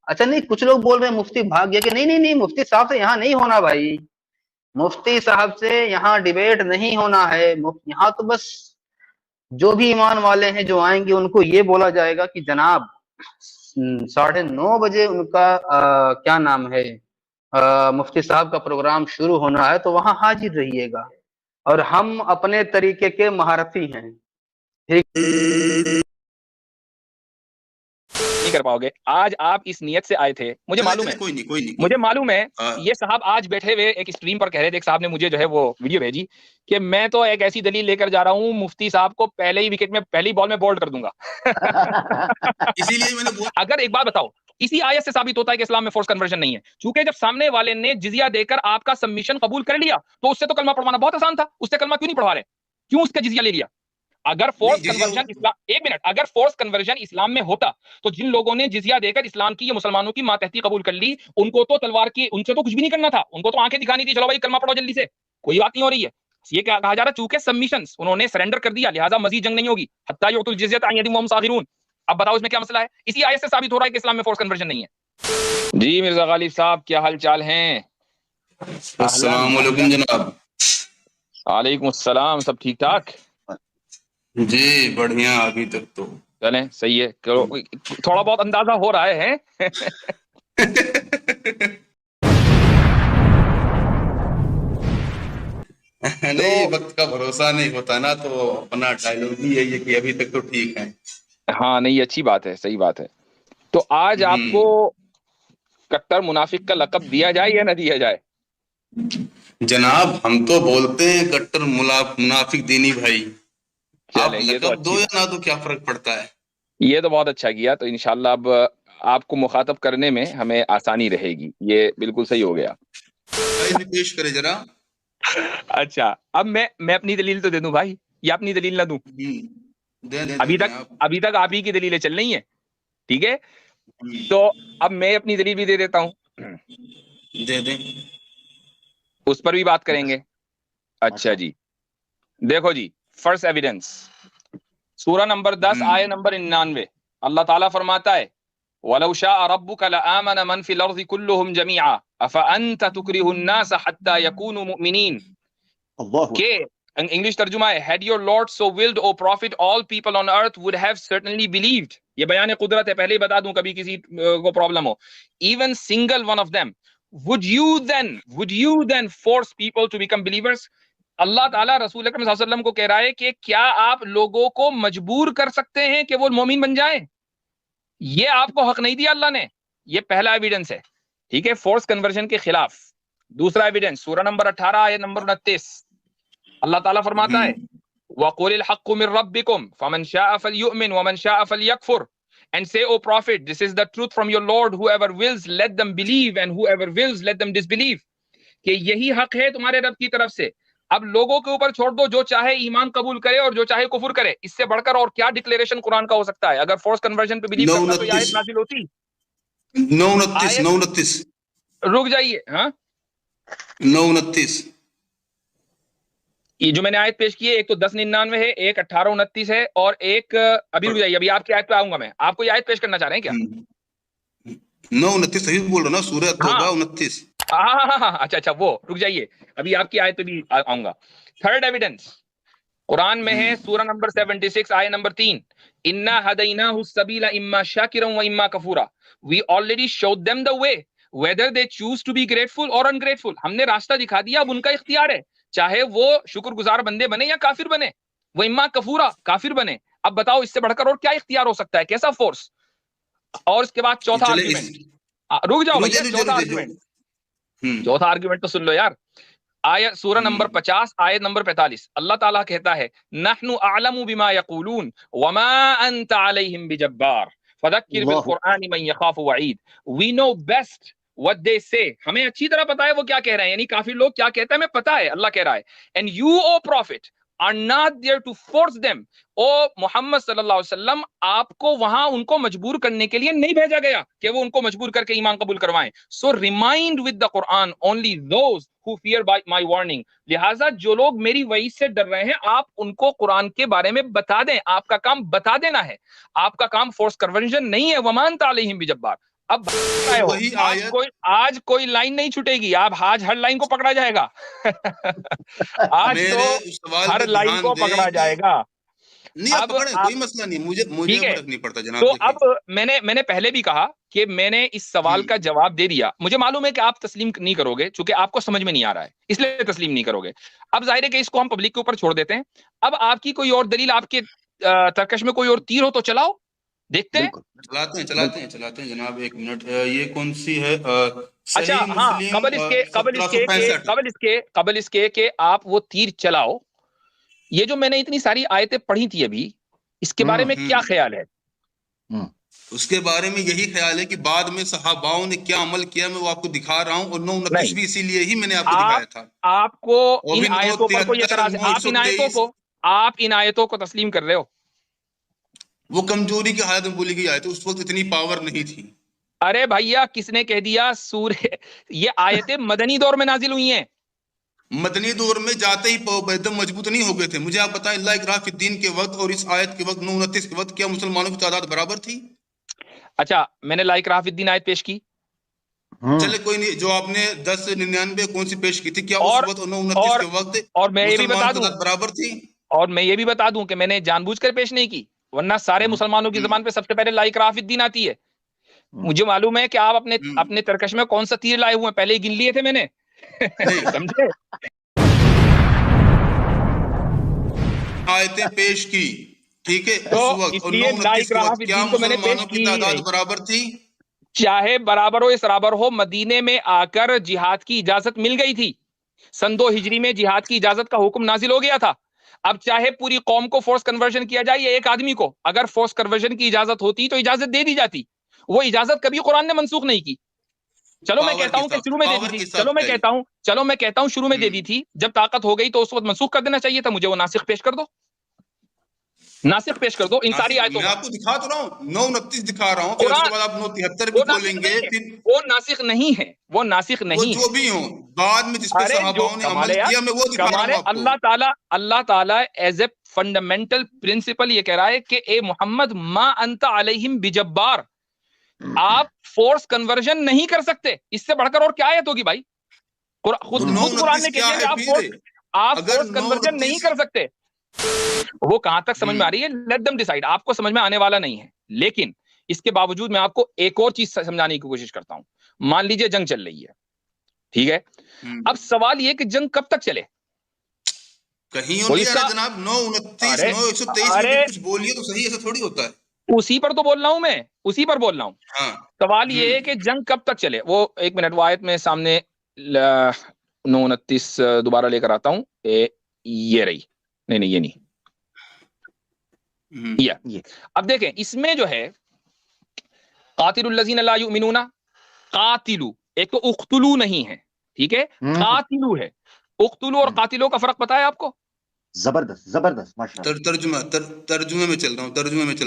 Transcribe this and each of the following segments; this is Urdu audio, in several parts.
اچھا نہیں، کچھ لوگ بول رہے ہیں مفتی بھاگ گیا کہ نہیں نہیں نہیں، مفتی صاحب سے یہاں نہیں ہونا بھائی، مفتی صاحب سے یہاں ڈیبیٹ نہیں ہونا ہے، یہاں تو بس جو بھی ایمان والے ہیں جو آئیں گے ان کو یہ بولا جائے گا کہ جناب 9:30 بجے ان کا کیا نام ہے مفتی صاحب کا پروگرام شروع ہونا ہے، تو وہاں حاضر رہیے گا، اور ہم اپنے طریقے کے مہارتی ہیں، ٹھیک؟ نہیں کر پاؤ گے. آج آپ اس نیت سے آئے تھے، مجھے معلوم ہے، مجھے معلوم ہے. یہ صاحب آج بیٹھے ہوئے ایک اسٹریم پر کہہ رہے تھے، ایک صاحب نے مجھے جو ہے وہ ویڈیو بھیجی کہ میں تو ایک ایسی دلیل لے کر جا رہا ہوں مفتی صاحب کو پہلے ہی وکٹ میں پہلی بال میں بولڈ کر دوں گا. اسی لیے میں نے اگر ایک بات بتاؤ، اسی آیت سے ثابت ہوتا ہے کہ اسلام میں فورس کنورژن نہیں ہے، چونکہ جب سامنے والے نے جزیہ دے کر آپ کا سبمیشن قبول کر لیا تو اس سے تو کلمہ پڑھوانا بہت آسان تھا، اس سے کلمہ کیوں نہیں پڑھوا رہے؟ کیوں اس کا جزیہ لے لیا؟ اگر فورس کنورژن اسلام، ایک منٹ، اگر فورس کنورژن اسلام میں ہوتا تو جن لوگوں نے جزیہ دے کر اسلام کی یا مسلمانوں کی ماتحتی قبول کر لی، ان کو تو تلوار کی، ان سے تو کچھ بھی نہیں کرنا تھا، ان کو تو آنکھیں دکھانی تھی، چلو بھائی کلمہ پڑھو جلدی سے، کوئی بات نہیں ہو رہی ہے. یہ کیا کہا جا رہا ہے؟ چونکہ سبمیشنز انہوں نے سرنڈر کر دیا، لہذا مزید جنگ نہیں ہوگی، حتی یعطوا الجزیۃ عن ید وہم صاغرون. اب بتاؤ اس میں کیا مسئلہ ہے؟ اسی آیت سے ثابت ہو رہا ہے کہ اسلام میں فورس کنورژن نہیں ہے. جی مرزا غالب صاحب، کیا حال چال ہیں؟ السلام علیکم جناب. وعلیکم السلام، سب ٹھیک ٹھاک؟ جی بڑھیا، ابھی تک تو چلیں صحیح ہے، تھوڑا بہت اندازہ ہو رہا ہے. نہیں، وقت کا بھروسہ نہیں ہوتا نا، تو اپنا ڈائلوگ ہی ہے کہ ابھی تک تو ٹھیک ہے. ہاں نہیں، اچھی بات ہے، صحیح بات ہے. تو آج آپ کو کٹر منافق کا لقب دیا جائے یا نہ دیا جائے؟ جناب ہم تو بولتے ہیں کٹر منافق دینی بھائی، آپ یہ تو لقب دو اچھی یا نہ دو کیا فرق پڑتا ہے. یہ تو بہت اچھا کیا، تو انشاءاللہ اب آپ کو مخاطب کرنے میں ہمیں آسانی رہے گی، یہ بالکل صحیح ہو گیا. پیش کرے ذرا. اچھا اب میں اپنی دلیل تو دے دوں بھائی، یا اپنی دلیل نہ دوں؟ ابھی تک آپ ہی کی دلیلیں چل رہی ہیں، ٹھیک ہے، تو اب میں اپنی دلیل بھی دے دیتا ہوں، دے دیں، اس پر بھی بات کریں گے. اچھا جی، دیکھو جی، فرسٹ ایویڈنس سورہ نمبر 10 آیت نمبر 99، اللہ تعالیٰ فرماتا ہے وَلَوْ شَاءَ رَبُّكَ لَآمَنَ مَنْ فِي الْأَرْضِ كُلُّهُمْ جَمِيعًا أَفَأَنْتَ تُكْرِهُ النَّاسَ حَتَّى يَكُونُوا مُؤْمِنِينَ. کہ انگلش ترجمہ ہے had your Lord so willed, O Prophet, all people on earth would have certainly believed. یہ بیان قدرت ہے، پہلے ہی بتا دوں کبھی کسی کو problem who. even single one of them, would you then force people to become believers؟ اللہ تعالیٰ رسول اکرم صلی اللہ علیہ وسلم کو کہہ رہا ہے کہ کیا آپ لوگوں کو مجبور کر سکتے ہیں کہ وہ مومن بن جائیں؟ یہ آپ کو حق نہیں دیا اللہ نے. یہ پہلا ایویڈنس ہے، ٹھیک ہے، فورس کنورژن کے خلاف. دوسرا ایویڈنس سورہ نمبر 18 آیت نمبر 29، اللہ تعالیٰ فرماتا ہے وَقُلِ الْحَقُّ مِنْ رَبِّكُمْ فَمَنْ شَاءَ فَلْيُؤْمِنْ وَمَنْ شَاءَ فَلْيَكْفُرْ. And say, O Prophet, this is the truth from your Lord, whoever wills let them believe and whoever wills let them disbelieve. کہ یہی حق ہے تمہارے رب کی طرف سے، اب لوگوں کے اوپر چھوڑ دو، جو چاہے ایمان قبول کرے اور جو چاہے کفر کرے. اس سے بڑھ کر اور کیا ڈکلیریشن قرآن کا ہو سکتا ہے؟ اگر فورس کنورژن پہ بلیو کرتا تو یہ آیت نازل ہوتی. 29 رک جائیے، ہاں 29 یہ جو میں نے آیت پیش کی ہے، ایک تو 10:99 ہے، ایک 18:29 ہے، اور ایک ابھی رک جائیے، ابھی آپ کی آیت پہ آؤں گا میں. آپ کو یہ آیت پیش کرنا چاہ رہے ہیں کیا؟ 29 صحیح بول رہا نا، سورہ توبہ 29. ہاں اچھا وہ رک جائیے، ابھی آپ کی آیت پہ بھی آؤں گا. تھرڈ ایویڈنس قرآن میں ہے، سورہ نمبر 76 آیت number 3، اِنَّا هَدَيْنَاهُ السَّبِيلَ إِمَّا شَاكِرًا وَإِمَّا كَفُورًا. We already showed them the way whether they choose to be grateful or ungrateful. ہم نے راستہ دکھا دیا، اب ان کا اختیار ہے، چاہے وہ شکر گزار بندے بنے یا کافر بنے. وَإِمَّا كَفُورًا، کافر بنے. اب بتاؤ اس سے بڑھ کر اور کیا اختیار ہو سکتا ہے؟ کیسا فورس؟ اور اس کے بعد چوتھا آرگیومنٹ، رک جاؤ بھیا، چوتھا آرگیومنٹ تو سن لو یار. آیت سورہ نمبر 50 آیت نمبر 45، اللہ تعالیٰ کہتا ہے نحن اعلم بما یقولون وما انت علیہم بجبار فذکر بالقرآن من یخاف وعید. We know best what they say. ہمیں اچھی طرح پتا ہے وہ کیا کہہ رہے ہیں، یعنی کافی لوگ کیا کہتے ہیں ہمیں پتا ہے، اللہ کہہ رہا ہے. And you, O Prophet, are not there to force them. او محمد صلی اللہ علیہ وسلم آپ کو وہاں ان کو مجبور کرنے کے لیے نہیں بھیجا گیا کہ وہ ان کو مجبور کر کے ایمان قبول کروائیں. So remind with the Quran only those who fear by my warning. لہٰذا جو لوگ میری وعید سے ڈر رہے ہیں آپ ان کو قرآن کے بارے میں بتا دیں. آپ کا کام بتا دینا ہے, آپ کا کام فورس کنورژن نہیں ہے. وَمَا أَنْتَ عَلَيْهِمْ بِجَبَّارٍ. اب آج کوئی لائن نہیں چھوٹے گی, آج ہر لائن کو پکڑا جائے گا. آج تو ہر لائن کو پکڑا جائے گا. نہیں کوئی مسئلہ نہیں, مجھے فرق نہیں پڑتا جناب. تو اب میں نے پہلے بھی کہا کہ میں نے اس سوال کا جواب دے دیا. مجھے معلوم ہے کہ آپ تسلیم نہیں کرو گے چونکہ آپ کو سمجھ میں نہیں آ رہا ہے, اس لیے تسلیم نہیں کرو گے. اب ظاہر ہے کہ اس کو ہم پبلک کے اوپر چھوڑ دیتے ہیں. اب آپ کی کوئی اور دلیل, آپ کے ترکش میں کوئی اور تیر ہو تو چلاؤ, دیکھتے ہیں. چلاتے ہیں جناب. ایک منٹ, یہ کون سی ہے؟ اچھا ہاں, قبل اس کے کہ آپ وہ تیر چلاؤ, یہ جو میں نے اتنی ساری آیتیں پڑھی تھی ابھی, اس کے بارے میں کیا خیال ہے؟ اس کے بارے میں یہی خیال ہے کہ بعد میں صحاباؤں نے کیا عمل کیا میں وہ آپ کو دکھا رہا ہوں, اور 929 بھی اسی لیے ہی میں نے آپ کو دکھایا تھا. آپ کو ان آیتوں پر کوئی اعتراض ہے؟ آپ ان آیتوں کو تسلیم کر رہے ہو؟ وہ کمزوری کی حالت میں بولی گئی آیت, اس وقت اتنی پاور نہیں تھی. ارے بھیا کس نے کہہ دیا یہ آیتیں مدنی دور میں نازل ہوئی ہیں؟ مدنی دور میں جاتے ہی ایک دم مضبوط نہیں ہو گئے تھے. مجھے آپ بتائیں, اللہ اکراہ فی الدین کے وقت اور اس آیت کے وقت 929 کے وقت کیا مسلمانوں کی تعداد برابر تھی؟ اچھا میں نے لا اکراہ فی الدین آیت پیش کی, چلے کوئی نہیں. جو آپ نے 1099 کون سی پیش کی تھی, کیا اس وقت 929 کے وقت اور میں یہ بھی بتا دوں برابر تھی؟ اور میں یہ بھی بتا دوں کہ میں نے جان بوجھ کر پیش نہیں کی, ورنہ سارے مسلمانوں کی زبان پہ سب سے پہلے لا اکراہ فی الدین آتی ہے. مجھے معلوم ہے کہ آپ اپنے ترکش میں کون سا تیر لائے ہوئے ہیں, پہلے ہی گن لیے تھے میں نے, سمجھے؟ آیتیں پیش کی, ٹھیک ہے, تو اس وقت اس لیے لا اکراہ فی کیا الدین تو میں نے پیش مسلمانوں کی کی تعداد نہیں. برابر تھی؟ چاہے برابر ہو اسرابر ہو, مدینے میں آ کر جہاد کی اجازت مل گئی تھی. سن 2 ہجری میں جہاد کی اجازت کا حکم نازل ہو گیا تھا. اب چاہے پوری قوم کو فورس کنورژن کیا جائے یا ایک آدمی کو, اگر فورس کنورژن کی اجازت ہوتی تو اجازت دے دی جاتی. وہ اجازت کبھی قرآن نے منسوخ نہیں کی. چلو میں کہتا ہوں کہ شروع میں دے دی تھی, چلو میں کہتا ہوں شروع میں دے دی تھی, جب طاقت ہو گئی تو اس وقت منسوخ کر دینا چاہیے تھا. مجھے وہ ناسخ پیش کر دو, ناسخ پیش کر دو ان ساری آیتوں میں آپ کو دکھا تو رہا ہوں, 929 دکھا رہا ہوں, پھر اس کے بعد آپ 973 بھی بولیں گے. وہ ناسخ نہیں ہے, وہ ناسخ نہیں ہے. جو بھی ہوں بعد میں جس پہ صحاباؤں نے عمل کیا میں وہ دکھا رہا ہوں آپ کو. اللہ تعالیٰ ایز اے فنڈامنٹل پرنسپل یہ کہہ رہا ہے کہ اے محمد ما انت علیہم بجبار, آپ فورس کنورژن نہیں کر سکتے. اس سے بڑھ کر اور کیا آیت ہوگی بھائی؟ خود قرآن نے کہہ دیا کہ آپ فورس کنورژن نہیں کر سکتے. وہ کہاں تک سمجھ میں آ رہی ہے, لیٹ دم ڈیسائیڈ. آپ کو سمجھ میں آنے والا نہیں ہے, لیکن اس کے باوجود میں آپ کو ایک اور چیز سمجھانے کی کوشش کرتا ہوں. مان لیجئے جنگ چل رہی ہے, ٹھیک ہے, اب سوال یہ کہ جنگ کب تک چلے؟ کہیں اور جناب 929 923 کچھ بولیے تو صحیح, ایسا تھوڑی ہوتا ہے. اسی پر تو بول رہا ہوں میں, اسی پر بول رہا ہوں. سوال یہ ہے کہ جنگ کب تک چلے. وہ ایک منٹ, وہ آیت میں سامنے 929 دوبارہ لے کر آتا ہوں. یہ رہی, نہیں یہ نہیں, یہ. اب دیکھیں اس میں جو ہے قاتل الذین لا یؤمنون, قاتلو ایک تو اقتلو نہیں ہے, ٹھیک ہے, قاتلو ہے. اقتلو اور قاتلو کا فرق پتا ہے آپ کو؟ زبردست ماشاءاللہ. ترجمے میں چل رہا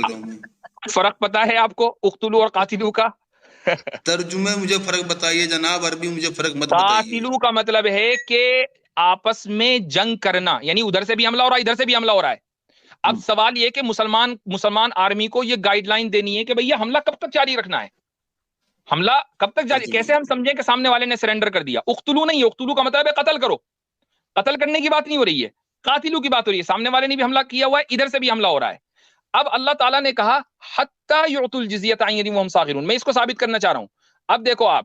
ہوں فرق پتا ہے آپ کو اقتلو اور قاتلو کا؟ ترجمے مجھے فرق بتائیے جناب, عربی مجھے فرق مت بتائیے. قاتلو کا مطلب ہے کہ آپس میں جنگ کرنا, یعنی ادھر سے بھی حملہ ہو رہا ہے ادھر سے بھی حملہ ہو رہا ہے. اب سوال یہ کہ مسلمان آرمی کو یہ گائیڈ لائن دینی ہے کہ بھئی حملہ کب تک جاری رکھنا ہے, حملہ کب تک جاری, کیسے ہم سمجھیں کہ سامنے والے نے سرنڈر کر دیا. اقتلو نہیں, اقتلو کا مطلب ہے قتل کرو. قتل کرنے کی بات نہیں ہو رہی ہے, قاتلو کی بات ہو رہی ہے. سامنے والے نے بھی حملہ کیا ہوا ہے, ادھر سے بھی حملہ ہو رہا ہے. اب اللہ تعالیٰ نے کہا حتی یعطوا الجزیۃ عن ید وہم صاغرون. میں اس کو ثابت کرنا چاہ رہا ہوں. اب دیکھو آپ,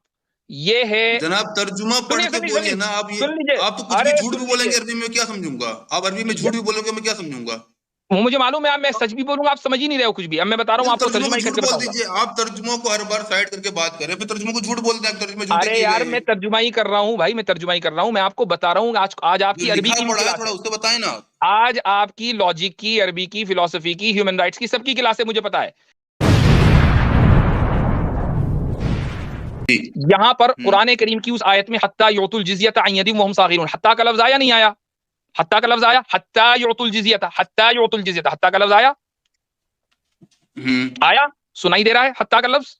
یہ ہے جناب ترجمہ پڑھ کے بولیے نا. آپ تو کچھ بھی جھوٹ بھی بولیں گے عربی میں, کیا سمجھوں گا؟ آپ عربی میں جھوٹ بھی بولو گے, میں کیا سمجھوں گا؟ مجھے معلوم ہے آپ, میں سچ بھی بولوں گا آپ سمجھ ہی نہیں رہے ہو کچھ بھی. اب میں بتا رہا ہوں آپ کو, ترجمہ ہی کر کے بتاؤں گا. آپ ترجموں کو ہر بار سائڈ کر کے بات کریں, پھر ترجمہ کو جھوٹ بولتے ہیں. ارے یار میں ترجمہ ہی کر رہا ہوں بھائی, میں ترجمہ ہی کر رہا ہوں. میں آپ کو بتا رہا ہوں آج آپ کی عربی کی کلاس ہے, اس کو بتائیں نا. آج آپ کی لاجک کی, عربی کی, فلسفی کی, ہیومن رائٹس کی, سب کی کلاس ہے, مجھے پتا ہے. یہاں پر قرآن کریم کی اس آیت میں حتی یعطوا الجزیۃ عن ید وہم صاغرون, حتی کا لفظ آیا نہیں آیا؟ حتیٰ کا لفظ آیا, حتیٰ یعطوا الجزیۃ, حتیٰ یعطوا الجزیۃ, حتیٰ کا لفظ آیا, آیا, سنائی دے رہا ہے حتیٰ کا لفظ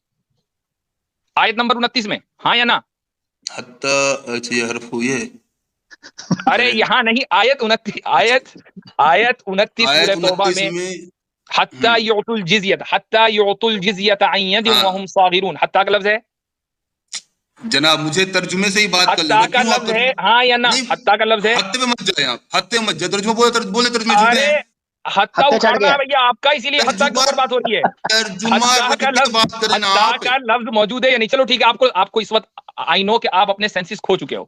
آیت نمبر 29 میں, ہاں یا نا؟ حتیٰ اچھا یہ حرف ہوئی ہے, ارے یہاں نہیں, آیت 29, آیت 29 سورہ توبہ میں حتیٰ یعطوا الجزیۃ, حتیٰ یعطوا الجزیۃ عن ید وہم صاغرون, حتیٰ کا لفظ ہے جناب, مجھے ترجمے سے ہی بات کر لیں. حتیٰ کا لفظ ہے, ہاں یا نا؟ حتیٰ کا لفظ ہے, حتیٰ پہ مت جائیں آپ, حتیٰ مت جائیں, ترجمہ بولے ترجمے جھوٹے ارے ہیں. حتیٰ اکھاڑنا ہے بھیا آپ کا, اسی لیے حتیٰ کے اوپر بات ہو رہی ہے. ترجمہ حتیٰ کا لفظ, بات کریں نا حتیٰ آپ. کا لفظ موجود ہے یا نہیں؟ چلو ٹھیک ہے, آپ کو اس وقت آئی نو کہ آپ اپنے سینسز کھو چکے ہو,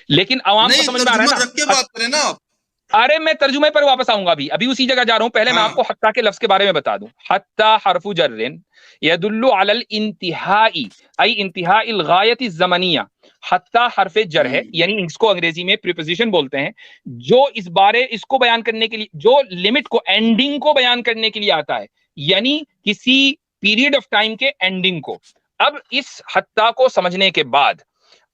لیکن عوام کو سمجھ میں آ رہا ہے رکھ کے نا. بات کریں نا آپ. ارے میں ترجمے پر واپس آؤں گا, ابھی اسی جگہ جا رہا ہوں. پہلے میں آپ کو حتیٰ کے لفظ کے بارے میں بتا دوں. حتیٰ حرف جر یدل علی الانتہاء ای انتہاء الغایۃ الزمنیہ. حتیٰ حرف جر ہے, یعنی اس کو انگریزی میں پریپوزیشن بولتے ہیں, جو اس کو بیان کرنے کے لیے, جو لمٹ کو, اینڈنگ کو بیان کرنے کے لیے آتا ہے, یعنی کسی پیریڈ آف ٹائم کے اینڈنگ کو. اب اس حتیٰ کو سمجھنے کے بعد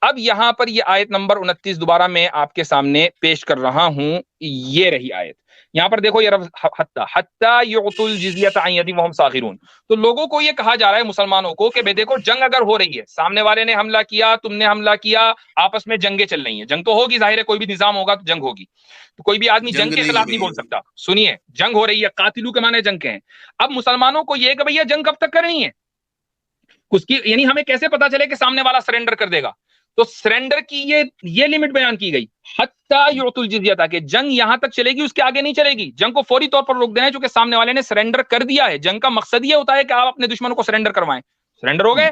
اب یہاں پر یہ آیت نمبر 29 دوبارہ میں آپ کے سامنے پیش کر رہا ہوں. یہ رہی آیت, یہاں پر دیکھو یہ حتیٰ, حتیٰ یعطوا الجزیۃ عن ید وہم صاغرون. تو لوگوں کو یہ کہا جا رہا ہے, مسلمانوں کو, کہ بھئی دیکھو جنگ اگر ہو رہی ہے, سامنے والے نے حملہ کیا, تم نے حملہ کیا, آپس میں جنگیں چل رہی ہیں, جنگ تو ہوگی, ظاہر ہے کوئی بھی نظام ہوگا تو جنگ ہوگی, تو کوئی بھی آدمی جنگ کے خلاف نہیں بول سکتا. سنیے, جنگ ہو رہی ہے, قاتلو کے معنی جنگ کے ہیں. اب مسلمانوں کو یہ کہ بھئی یہ جنگ کب تک کرنی ہے, اس کی یعنی ہمیں کیسے پتا چلے کہ سامنے والا سرنڈر کر دے گا؟ تو سرنڈر کی یہ لمٹ بیان کی گئی, حتیٰ یعطوا الجزیۃ, کہ جنگ یہاں تک چلے گی, اس کے آگے نہیں چلے گی. جنگ کو فوری طور پر روک دینا ہے, چونکہ سامنے والے نے سرنڈر کر دیا ہے. جنگ کا مقصد یہ ہوتا ہے کہ آپ اپنے دشمن کو سرنڈر کروائیں. سرنڈر ہو گئے,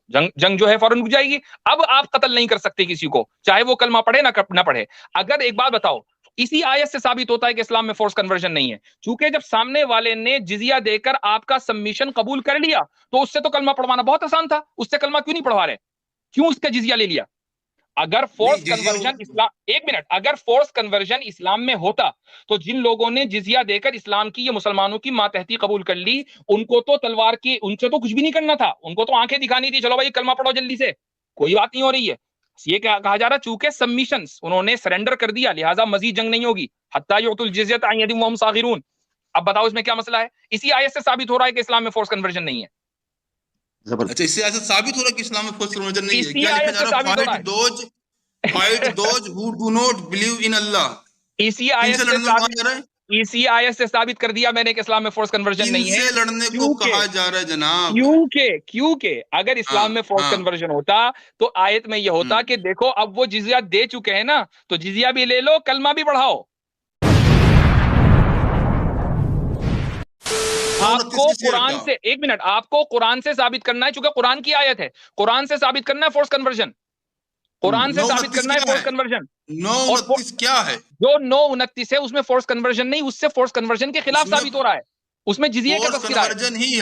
جنگ جو ہے فوراً رک جائے گی. اب آپ قتل نہیں کر سکتے کسی کو, چاہے وہ کلمہ پڑھے نہ پڑھے. اگر ایک بات بتاؤ, اسی آیت سے ثابت ہوتا ہے کہ اسلام میں فورس کنورژن نہیں ہے, چونکہ جب سامنے والے نے جزیہ دے کر آپ کا سبمیشن قبول کر لیا, تو اس سے تو کلمہ پڑھوانا بہت آسان تھا. اس سے کلمہ کیوں نہیں پڑھوا رہے, کیوں اس کا جزیہ لے لیا؟ اگر فورس کنورژن اسلام, ایک منٹ, اگر فورس کنورژن اسلام میں ہوتا تو جن لوگوں نے جزیہ دے کر اسلام کی, یہ مسلمانوں کی ماتحتی قبول کر لی, ان کو تو تلوار کی, ان سے تو کچھ بھی نہیں کرنا تھا, ان کو تو آنکھیں دکھانی تھی, چلو بھائی کلمہ پڑھو جلدی سے, کوئی بات نہیں ہو رہی ہے. یہ کہا جا رہا, چونکہ سبمیشنز, انہوں نے سرنڈر کر دیا, لہٰذا مزید جنگ نہیں ہوگی. حتیٰ یعطوا الجزیۃ عن ید وہم صاغرون. اب بتاؤ اس میں کیا مسئلہ ہے؟ اسی آیت سے ثابت ہو رہا ہے کہ اسلام میں فورس کنورژن نہیں ہے. اچھا, اس سے ایسا ثابت ہو رہا ہے کہ اسلام میں فورس کنورژن نہیں ہے. اسی کیا آیت لکھا سے جا ثابت ہو رہا رہا ہے, fight those who do not believe in Allah. اسی آیت سے ثابت کر دیا میں نے کہ اسلام میں فورس کنورژن نہیں ہے. ان سے لڑنے کو کہا جا رہا ہے جناب, کیونکہ اگر اسلام میں فورس کنورژن ہوتا تو آیت میں یہ ہوتا کہ دیکھو اب وہ جزیہ دے چکے ہیں نا, تو جزیہ بھی لے لو, کلمہ بھی پڑھاؤ. آپ کو قرآن سے, ایک منٹ, آپ کو قرآن سے ثابت کرنا ہے, چونکہ قرآن کی آیت ہے, قرآن سے ثابت کرنا ہے فورس کنورژن, قرآن سے ثابت کرنا ہے فورس کنورژن. 9:29 کیا ہے؟ جو 9:29 ہے اس میں فورس کنورژن نہیں, اس سے فورس کنورژن کے خلاف ثابت ہو رہا ہے. اس میں جزیہ کا تذکرہ ہے. نہیں,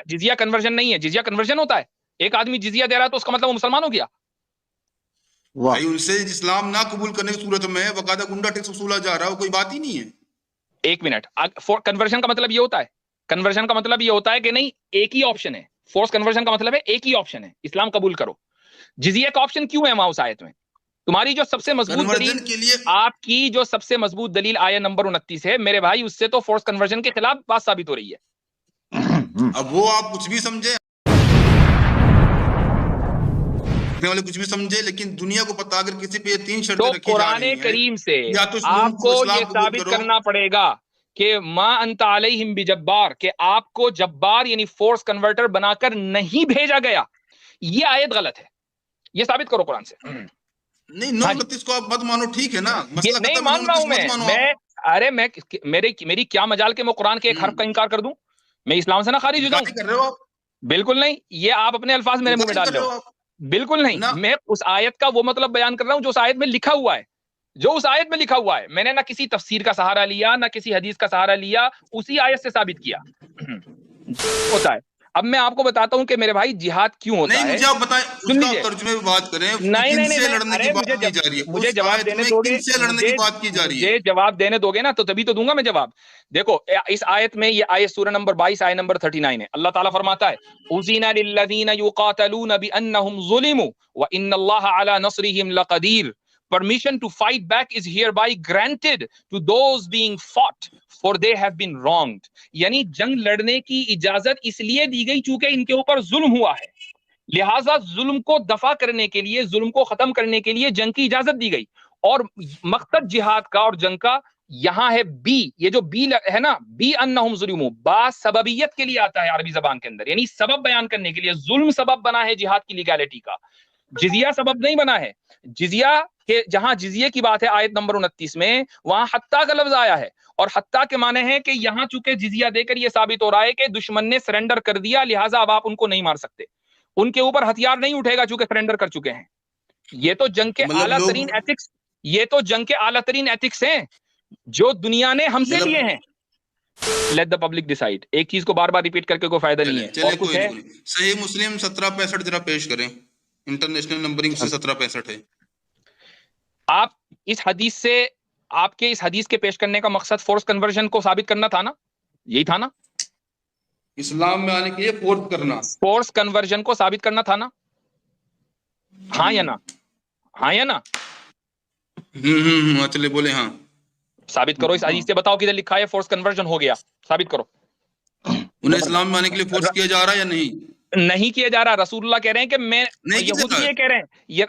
جزیہ کنورژن نہیں ہے, جزیہ کنورژن ہوتا ہے. ایک آدمی جزیہ دے رہا ہے تو اس کا مطلب وہ مسلمان ہو گیا. بھائی ان سے اسلام نہ قبول کرنے کی صورت میں باقاعدہ گنڈا ٹیکس وصولا جا رہا ہے, کوئی بات ہی نہیں ہے. ایک منٹ, کنورژن کا مطلب یہ ہوتا ہے, کنورژن کا مطلب یہ ہوتا ہے کہ نہیں ایک ہی آپشن ہے. فورس کنورژن کا مطلب ہے ایک ہی آپشن ہے, اسلام قبول کرو. جزیہ کا آپشن کیوں ہے وہاں اس آیت میں؟ تمہاری جو سب سے مضبوط دلیل, آپ کی جو سب سے مضبوط دلیل آیت نمبر 29 ہے میرے بھائی, اس سے تو فورس کنورژن کے خلاف بات ثابت ہو رہی ہے. اب وہ آپ کچھ بھی سمجھے, والے کچھ بھی سمجھے, لیکن دنیا کو پتا اگر کسی پہ 3 شرطیں رکھی جا رہی ہیں, قرآن کریم سے آپ کو یہ ثابت کرنا پڑے گا کہ ما انت علیہم بجبار, کہ آپ کو جبار یعنی فورس کنورٹر بنا کر نہیں بھیجا گیا. یہ آیت غلط ہے, یہ ثابت کرو قرآن سے. نہیں 9:29 کو آپ مت مانو, ٹھیک ہے نا, نہیں مان رہا ہوں میں. ارے میری کیا مجال کہ میں قرآن کے ایک حرف کا انکار کر دوں, میں اسلام سے نہ خارج ہو جاؤں؟ بالکل نہیں, یہ آپ اپنے الفاظ میرے منہ میں ڈال رہے ہو. بالکل نہیں, میں اس آیت کا وہ مطلب بیان کر رہا ہوں جو اس آیت میں لکھا ہوا ہے, جو اس آیت میں لکھا ہوا ہے. میں نے نہ کسی تفسیر کا سہارا لیا, نہ کسی حدیث کا سہارا لیا, اسی آیت سے ثابت کیا ہوتا ہے. اب میں آپ کو بتاتا ہوں کہ میرے بھائی جہاد کیوں ہوتا نہیں ہے. مجھے آپ بتائیں سن اس کا لیجیے. ترجمے میں بات کریں. نہیں کن نہیں سے نہیں لڑنے کی ارے بات کی جا رہی ہے مجھے اس جواب آیت دینے میں؟ دو گے, کن سے لڑنے کی بات کی جا رہی ہے؟ مجھے جواب دینے دو گے نا, تو تبھی تو دوں گا میں جواب. دیکھو اس آیت میں, یہ آیت سورہ نمبر 22 آیت نمبر 39 ہے. اللہ تعالیٰ فرماتا ہے اذن للذین یقاتلون بانہم ظلموا وان اللہ علی نصرہم لقدیر. Permission to fight back is hereby granted to those being fought for they have been wronged. یعنی جنگ لڑنے کی اجازت اس لیے دی گئی چونکہ ان کے اوپر ظلم ہوا ہے, لہٰذا ظلم کو دفع کرنے کے لیے, ظلم کو ختم کرنے کے لیے جنگ کی اجازت دی گئی. اور مقصد جہاد کا اور جنگ کا یہاں ہے بی, یہ جو بی ہے نا, بی انہم ظلموا, با سببیت کے لیے آتا ہے عربی زبان کے اندر, یعنی سبب بیان کرنے کے لیے. ظلم سبب بنا ہے جہاد کی لیگالٹی کا, جزیہ سبب نہیں بنا ہے. جزیہ کے جہاں جزیے کی بات ہے آیت نمبر 29 میں, وہاں حتیٰ کا لفظ آیا ہے, اور حتیٰ کے معنی ہے کہ یہاں چونکہ جزیہ دے کر یہ ثابت ہو رہا ہے کہ دشمن نے سرنڈر کر دیا, لہٰذا اب آپ ان کو نہیں مار سکتے, ان کے اوپر ہتھیار نہیں اٹھے گا چونکہ سرنڈر کر چکے ہیں. یہ تو جنگ کے مطلب اعلیٰ لوگ ترین ایتھکس, یہ تو جنگ کے اعلیٰ ترین ایتھکس ہیں جو دنیا نے ہم سے مطلب لیے ہیں. Let the public decide. ایک چیز کو بار بار ریپیٹ کر کے کوئی فائدہ نہیں ہے. چلے اور کچھ ہے کوئی نہیں. صحیح مسلم 1765 ذرا پیش کریں, انٹرنیشنل نمبرنگ سے 1765 ہے. آپ اس حدیث سے, آپ کے اس حدیث کے پیش کرنے کا مقصد فورس کنورژن کو ثابت کرنا تھا نا, یہی تھا نا, اسلام میں آنے کے لیے فورس کرنا, فورس کنورژن کو ثابت کرنا تھا نا, ہاں یا نا, ہاں یا نا, چلے بولے ہاں. ثابت کرو اس حدیث سے, بتاؤ کدھر لکھا ہے فورس کنورژن ہو گیا, ثابت کرو. انہیں اسلام میں آنے کے لیے فورس کیا جا رہا ہے یا نہیں؟ نہیں کیا جا رہا. رسول اللہ کہہ رہے ہیں کہ میں, نہیں کیا یہود جا بھی رہا یہ کہہ رہے ہیں,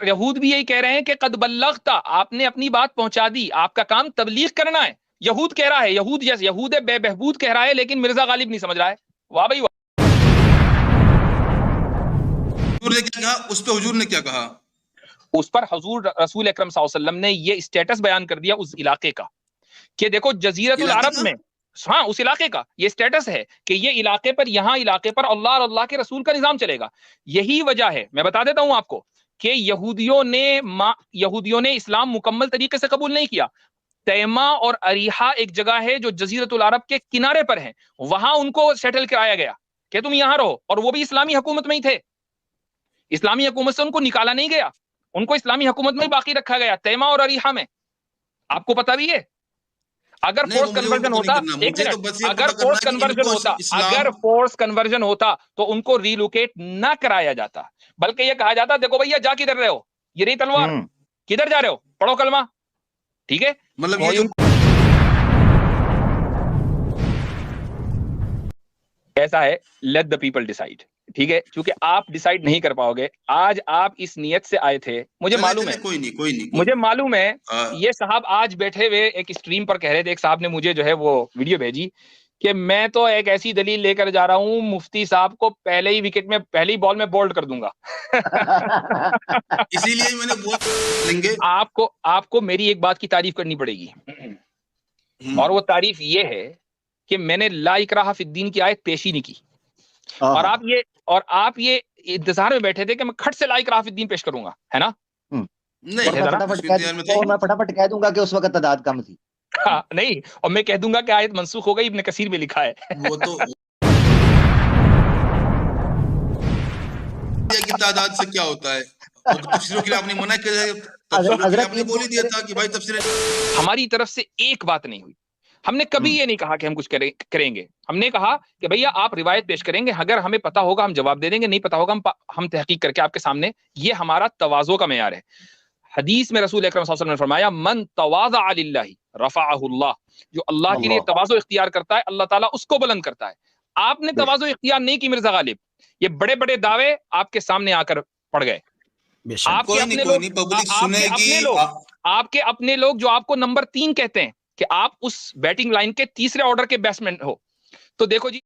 یہود بھی یہی کہہ رہے ہیں کہ قد بلغتا, آپ نے اپنی بات پہنچا دی, آپ کا کام تبلیغ کرنا ہے. یہود کہہ رہا ہے, یہود جیسے یہود بے بہبود کہہ رہا ہے, لیکن مرزا غالب نہیں سمجھ رہا ہے. واہ بھائی واہ. حضور نے کیا کہا اس پہ؟ حضور نے کیا کہا اس پر؟ حضور رسول اکرم صلی اللہ علیہ وسلم نے یہ اسٹیٹس بیان کر دیا اس علاقے کا کہ دیکھو جزیرت العرب میں, ہاں اس علاقے کا یہ اسٹیٹس ہے کہ یہ علاقے پر, یہاں علاقے پر اللہ اور اللہ کے رسول کا نظام چلے گا. یہی وجہ ہے, میں بتا دیتا ہوں آپ کو, کہ یہودیوں نے اسلام مکمل طریقے سے قبول نہیں کیا. تیما اور اریحا ایک جگہ ہے جو جزیرت العرب کے کنارے پر ہیں, وہاں ان کو سیٹل کرایا گیا کہ تم یہاں رہو, اور وہ بھی اسلامی حکومت میں ہی تھے. اسلامی حکومت سے ان کو نکالا نہیں گیا, ان کو اسلامی حکومت میں ہی باقی رکھا گیا, تیما اور اریحا میں. آپ کو پتا بھی ہے اگر فورس کنورژن ہوتا, ایک منٹ, اگر فورس کنورژن ہوتا, اگر فورس کنورژن ہوتا تو ان کو ریلوکیٹ نہ کرایا جاتا, بلکہ یہ کہا جاتا دیکھو بھیا جا کدھر رہے ہو, یہ رہی تلوار, کدھر جا رہے ہو, پڑھو کلمہ, ٹھیک ہے. مطلب یہ ایسا ہے, لیٹ دا پیپل ڈیسائیڈ, ٹھیک ہے, چونکہ آپ ڈیسائیڈ نہیں کر پاؤ گے. آج آپ اس نیت سے آئے تھے, مجھے معلوم ہے, کوئی نہیں, مجھے معلوم ہے. یہ صاحب آج بیٹھے ہوئے ایک اسٹریم پر کہہ رہے تھے, ایک صاحب نے مجھے جو ہے وہ ویڈیو بھیجی کہ میں تو ایک ایسی دلیل لے کر جا رہا ہوں, مفتی صاحب کو پہلے ہی وکٹ میں, پہلی بال میں بولڈ کر دوں گا. اسی لیے میں نے بول گے آپ کو میری ایک بات کی تعریف کرنی پڑے گی, اور وہ تعریف یہ ہے کہ میں نے لا اکراہ فی الدین کی آیت پیش ہی نہیں کی, اور آپ یہ انتظار میں بیٹھے تھے کہ میں کھٹ سے لا اکراہ فی الدین پیش کروں گا, ہے نا؟ میں فٹافٹ کہہ دوں گا کہ اس وقت تعداد کم تھی. نہیں, اور میں کہہ دوں گا کہ آیت منسوخ ہو گئی, ابن کثیر میں لکھا ہے. وہ تو کی تعداد سے کیا ہوتا ہے, تفسیروں کے لیے آپ نے منع کیا ہے, تفسیروں کے لیے آپ نے بول ہی دیا تھا کہ بھائی تفسیر. ہماری طرف سے ایک بات نہیں ہوئی, ہم نے کبھی یہ نہیں کہا کہ ہم کچھ کریں گے. ہم نے کہا کہ بھیا آپ روایت پیش کریں گے, اگر ہمیں پتا ہوگا ہم جواب دے دیں گے, نہیں پتا ہوگا ہم تحقیق کر کے آپ کے سامنے. یہ ہمارا تواضع کا معیار ہے. حدیث میں رسول اکرم صلی اللہ علیہ وسلم نے فرمایا من تواضع للہ رفعہ اللہ, جو اللہ کے لیے تواضع اختیار کرتا ہے اللہ تعالیٰ اس کو بلند کرتا ہے. آپ نے تواضع اختیار نہیں کی مرزا غالب, یہ بڑے بڑے دعوے آپ کے سامنے آ کر پڑ گئے. آپ کے اپنے لوگ جو آپ کو نمبر 3 کہتے ہیں کہ آپ اس بیٹنگ لائن کے تیسرے آرڈر کے بیٹسمین ہو. تو دیکھو جی